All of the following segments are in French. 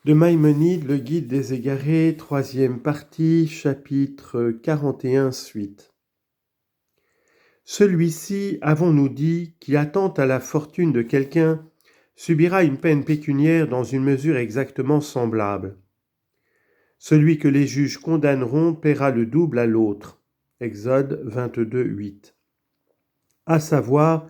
De Maïmonide, le Guide des égarés, troisième partie, chapitre 41, suite. Celui-ci, avons-nous dit, qui attente à la fortune de quelqu'un, subira une peine pécuniaire dans une mesure exactement semblable. Celui que les juges condamneront paiera le double à l'autre. Exode 22, 8. À savoir,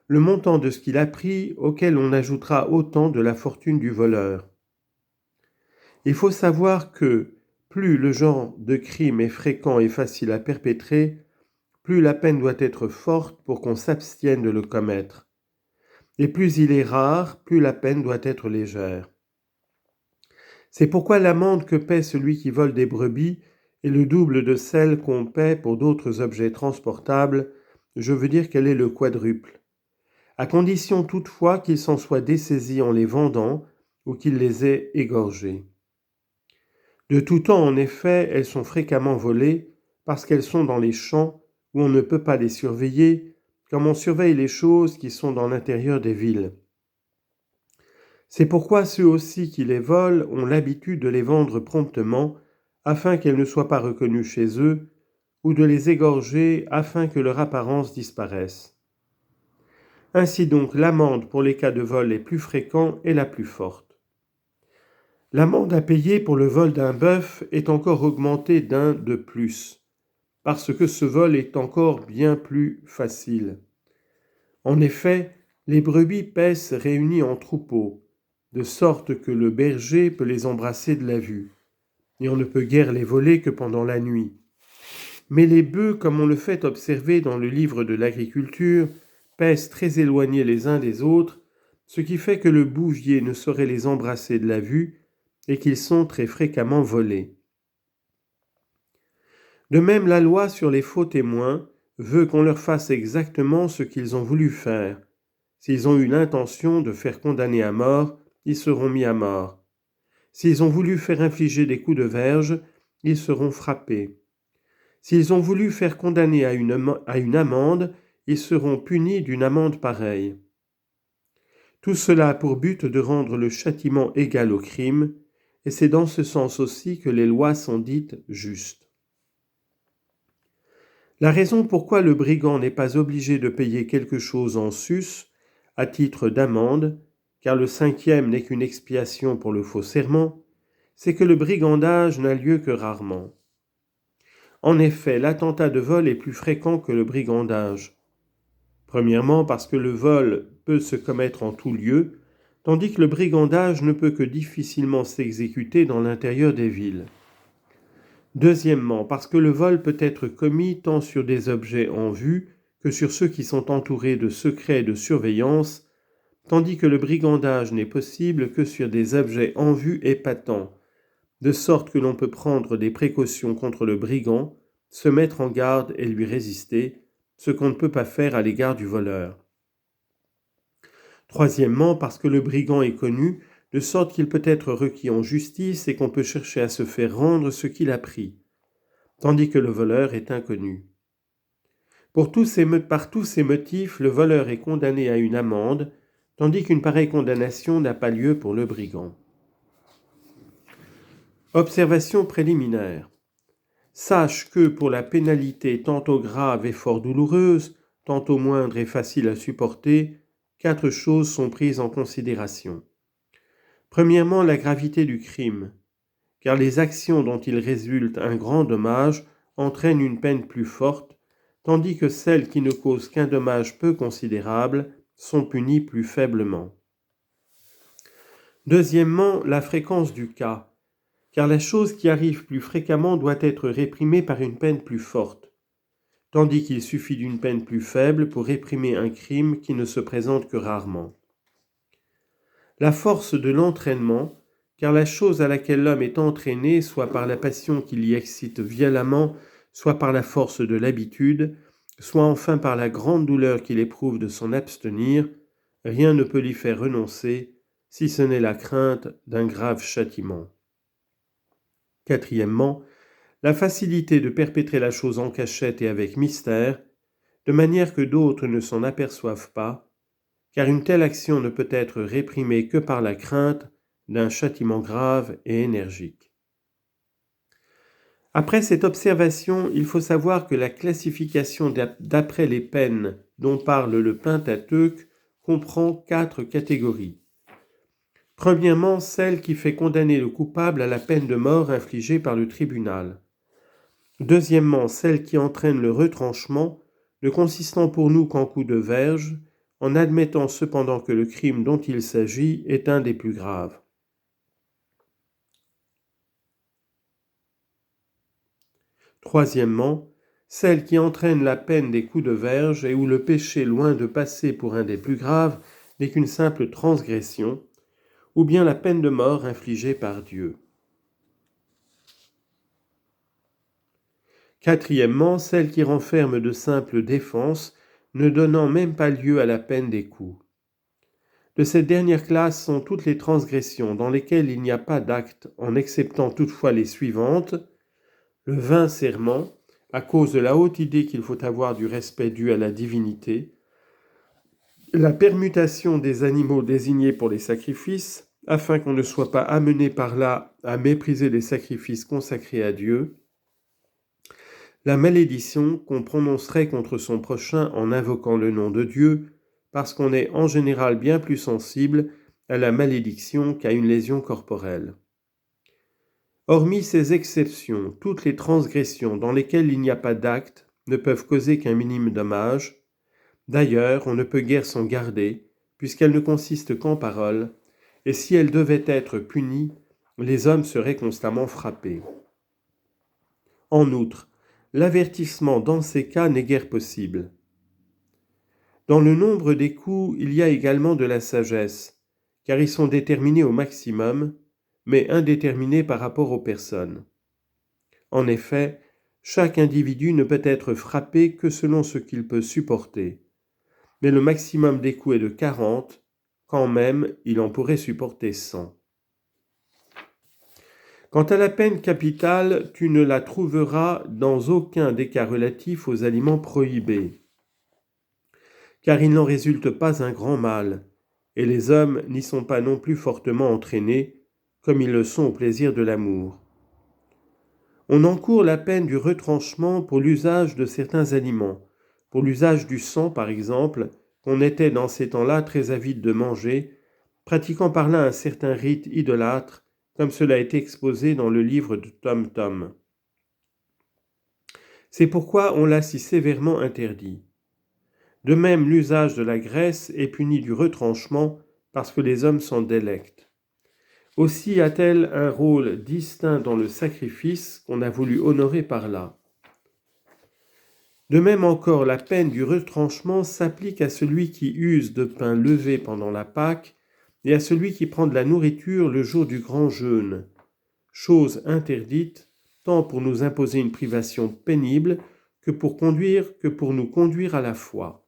le montant de ce qu'il a pris, auquel on ajoutera autant de la fortune du voleur. Il faut savoir que plus le genre de crime est fréquent et facile à perpétrer, plus la peine doit être forte pour qu'on s'abstienne de le commettre. Et plus il est rare, plus la peine doit être légère. C'est pourquoi l'amende que paie celui qui vole des brebis est le double de celle qu'on paie pour d'autres objets transportables, je veux dire qu'elle est le quadruple, à condition toutefois qu'il s'en soit dessaisi en les vendant ou qu'il les ait égorgés. De tout temps, en effet, elles sont fréquemment volées parce qu'elles sont dans les champs où on ne peut pas les surveiller, comme on surveille les choses qui sont dans l'intérieur des villes. C'est pourquoi ceux aussi qui les volent ont l'habitude de les vendre promptement, afin qu'elles ne soient pas reconnues chez eux, ou de les égorger afin que leur apparence disparaisse. Ainsi donc, l'amende pour les cas de vol les plus fréquents est la plus forte. L'amende à payer pour le vol d'un bœuf est encore augmentée d'un de plus, parce que ce vol est encore bien plus facile. En effet, les brebis paissent réunies en troupeaux, de sorte que le berger peut les embrasser de la vue, et on ne peut guère les voler que pendant la nuit. Mais les bœufs, comme on le fait observer dans le livre de l'agriculture, paissent très éloignés les uns des autres, ce qui fait que le bouvier ne saurait les embrasser de la vue et qu'ils sont très fréquemment volés. De même, la loi sur les faux témoins veut qu'on leur fasse exactement ce qu'ils ont voulu faire. S'ils ont eu l'intention de faire condamner à mort, ils seront mis à mort. S'ils ont voulu faire infliger des coups de verge, ils seront frappés. S'ils ont voulu faire condamner à une amende, ils seront punis d'une amende pareille. Tout cela a pour but de rendre le châtiment égal au crime, et c'est dans ce sens aussi que les lois sont dites justes. La raison pourquoi le brigand n'est pas obligé de payer quelque chose en sus, à titre d'amende, car le cinquième n'est qu'une expiation pour le faux serment, c'est que le brigandage n'a lieu que rarement. En effet, l'attentat de vol est plus fréquent que le brigandage. Premièrement parce que le vol peut se commettre en tout lieu, tandis que le brigandage ne peut que difficilement s'exécuter dans l'intérieur des villes. Deuxièmement, parce que le vol peut être commis tant sur des objets en vue que sur ceux qui sont entourés de secrets de surveillance, tandis que le brigandage n'est possible que sur des objets en vue épatants, de sorte que l'on peut prendre des précautions contre le brigand, se mettre en garde et lui résister, ce qu'on ne peut pas faire à l'égard du voleur. Troisièmement, parce que le brigand est connu, de sorte qu'il peut être requis en justice et qu'on peut chercher à se faire rendre ce qu'il a pris, tandis que le voleur est inconnu. Par tous ces motifs, le voleur est condamné à une amende, tandis qu'une pareille condamnation n'a pas lieu pour le brigand. Observation préliminaire. Sache que pour la pénalité tantôt grave et fort douloureuse, tantôt moindre et facile à supporter, 4 choses sont prises en considération. Premièrement, la gravité du crime, car les actions dont il résulte un grand dommage entraînent une peine plus forte, tandis que celles qui ne causent qu'un dommage peu considérable sont punies plus faiblement. Deuxièmement, la fréquence du cas, car la chose qui arrive plus fréquemment doit être réprimée par une peine plus forte, tandis qu'il suffit d'une peine plus faible pour réprimer un crime qui ne se présente que rarement. La force de l'entraînement, car la chose à laquelle l'homme est entraîné, soit par la passion qui l'y excite violemment, soit par la force de l'habitude, soit enfin par la grande douleur qu'il éprouve de s'en abstenir, rien ne peut l'y faire renoncer, si ce n'est la crainte d'un grave châtiment. Quatrièmement, la facilité de perpétrer la chose en cachette et avec mystère, de manière que d'autres ne s'en aperçoivent pas, car une telle action ne peut être réprimée que par la crainte, d'un châtiment grave et énergique. Après cette observation, il faut savoir que la classification d'après les peines dont parle le Pentateuque comprend 4 catégories. Premièrement, celle qui fait condamner le coupable à la peine de mort infligée par le tribunal. Deuxièmement, celle qui entraîne le retranchement, ne consistant pour nous qu'en coup de verge, en admettant cependant que le crime dont il s'agit est un des plus graves. Troisièmement, celle qui entraîne la peine des coups de verge et où le péché, loin de passer pour un des plus graves, n'est qu'une simple transgression, ou bien la peine de mort infligée par Dieu. Quatrièmement, celle qui renferme de simples défenses, ne donnant même pas lieu à la peine des coups. De cette dernière classe sont toutes les transgressions dans lesquelles il n'y a pas d'acte, en exceptant toutefois les suivantes: le vain serment, à cause de la haute idée qu'il faut avoir du respect dû à la divinité, la permutation des animaux désignés pour les sacrifices, afin qu'on ne soit pas amené par là à mépriser les sacrifices consacrés à Dieu, la malédiction qu'on prononcerait contre son prochain en invoquant le nom de Dieu, parce qu'on est en général bien plus sensible à la malédiction qu'à une lésion corporelle. Hormis ces exceptions, toutes les transgressions dans lesquelles il n'y a pas d'acte ne peuvent causer qu'un minime dommage. D'ailleurs, on ne peut guère s'en garder, puisqu'elles ne consistent qu'en paroles, et si elles devaient être punies, les hommes seraient constamment frappés. En outre, l'avertissement dans ces cas n'est guère possible. Dans le nombre des coups, il y a également de la sagesse, car ils sont déterminés au maximum, mais indéterminés par rapport aux personnes. En effet, chaque individu ne peut être frappé que selon ce qu'il peut supporter, mais le maximum des coups est de 40, quand même il en pourrait supporter 100. Quant à la peine capitale, tu ne la trouveras dans aucun des cas relatifs aux aliments prohibés, car il n'en résulte pas un grand mal, et les hommes n'y sont pas non plus fortement entraînés, comme ils le sont au plaisir de l'amour. On encourt la peine du retranchement pour l'usage de certains aliments, pour l'usage du sang par exemple, qu'on était dans ces temps-là très avide de manger, pratiquant par là un certain rite idolâtre, comme cela a été exposé dans le livre de Tom Tom. C'est pourquoi on l'a si sévèrement interdit. De même, l'usage de la graisse est puni du retranchement parce que les hommes s'en délectent. Aussi a-t-elle un rôle distinct dans le sacrifice qu'on a voulu honorer par là. De même encore, la peine du retranchement s'applique à celui qui use de pain levé pendant la Pâque et à celui qui prend de la nourriture le jour du grand jeûne, chose interdite tant pour nous imposer une privation pénible que pour nous conduire à la foi.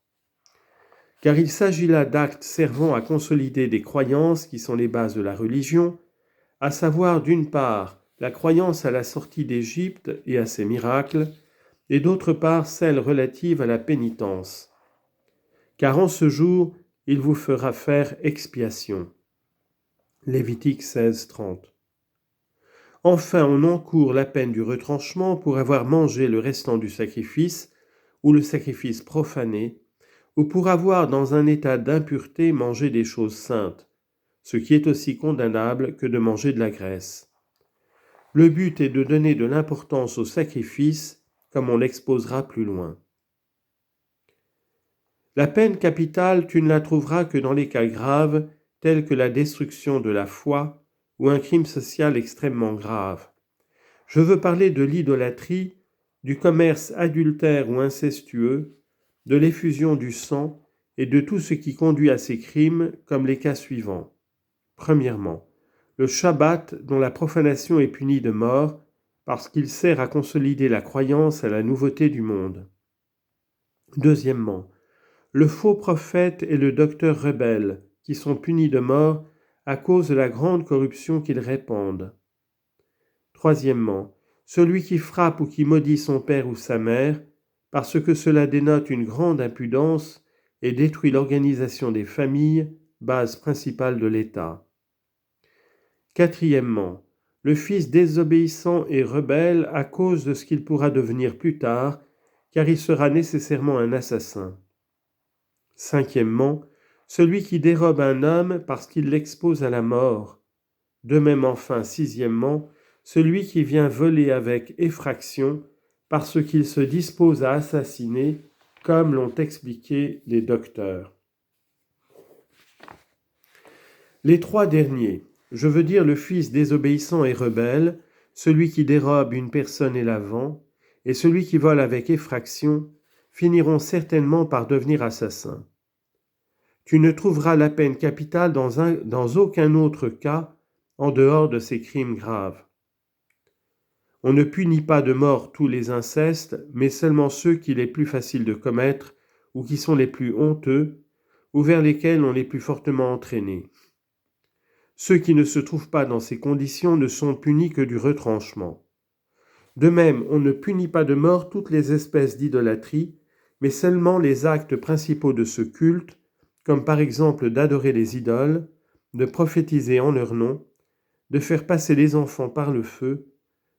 Car il s'agit là d'actes servant à consolider des croyances qui sont les bases de la religion, à savoir d'une part la croyance à la sortie d'Égypte et à ses miracles, et d'autre part celle relative à la pénitence. Car en ce jour, il vous fera faire expiation. Lévitique 16:30. Enfin, on encourt la peine du retranchement pour avoir mangé le restant du sacrifice, ou le sacrifice profané, ou pour avoir dans un état d'impureté mangé des choses saintes, ce qui est aussi condamnable que de manger de la graisse. Le but est de donner de l'importance au sacrifice, comme on l'exposera plus loin. La peine capitale, tu ne la trouveras que dans les cas graves, tels que la destruction de la foi ou un crime social extrêmement grave. Je veux parler de l'idolâtrie, du commerce adultère ou incestueux, de l'effusion du sang et de tout ce qui conduit à ces crimes, comme les cas suivants. Premièrement, le Shabbat dont la profanation est punie de mort parce qu'il sert à consolider la croyance à la nouveauté du monde. Deuxièmement, le faux prophète et le docteur rebelle qui sont punis de mort à cause de la grande corruption qu'ils répandent. Troisièmement, celui qui frappe ou qui maudit son père ou sa mère parce que cela dénote une grande impudence et détruit l'organisation des familles, base principale de l'État. Quatrièmement, le fils désobéissant et rebelle à cause de ce qu'il pourra devenir plus tard, car il sera nécessairement un assassin. Cinquièmement, celui qui dérobe un homme parce qu'il l'expose à la mort. De même enfin, sixièmement, celui qui vient voler avec effraction parce qu'il se dispose à assassiner, comme l'ont expliqué les docteurs. Les trois derniers, je veux dire le fils désobéissant et rebelle, celui qui dérobe une personne et la vend, et celui qui vole avec effraction, finiront certainement par devenir assassins. Tu ne trouveras la peine capitale dans aucun autre cas en dehors de ces crimes graves. On ne punit pas de mort tous les incestes, mais seulement ceux qu'il est plus facile de commettre ou qui sont les plus honteux, ou vers lesquels on est plus fortement entraîné. Ceux qui ne se trouvent pas dans ces conditions ne sont punis que du retranchement. De même, on ne punit pas de mort toutes les espèces d'idolâtrie, mais seulement les actes principaux de ce culte, comme par exemple d'adorer les idoles, de prophétiser en leur nom, de faire passer les enfants par le feu,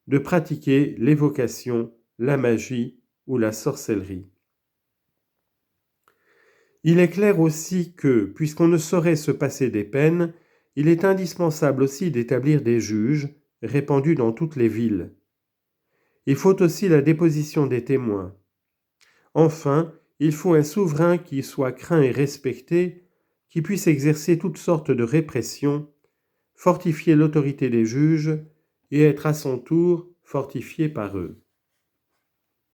de pratiquer l'évocation, la magie ou la sorcellerie. Il est clair aussi que, puisqu'on ne saurait se passer des peines, il est indispensable aussi d'établir des juges répandus dans toutes les villes. Il faut aussi la déposition des témoins. Enfin, il faut un souverain qui soit craint et respecté, qui puisse exercer toutes sortes de répressions, fortifier l'autorité des juges et être à son tour fortifié par eux.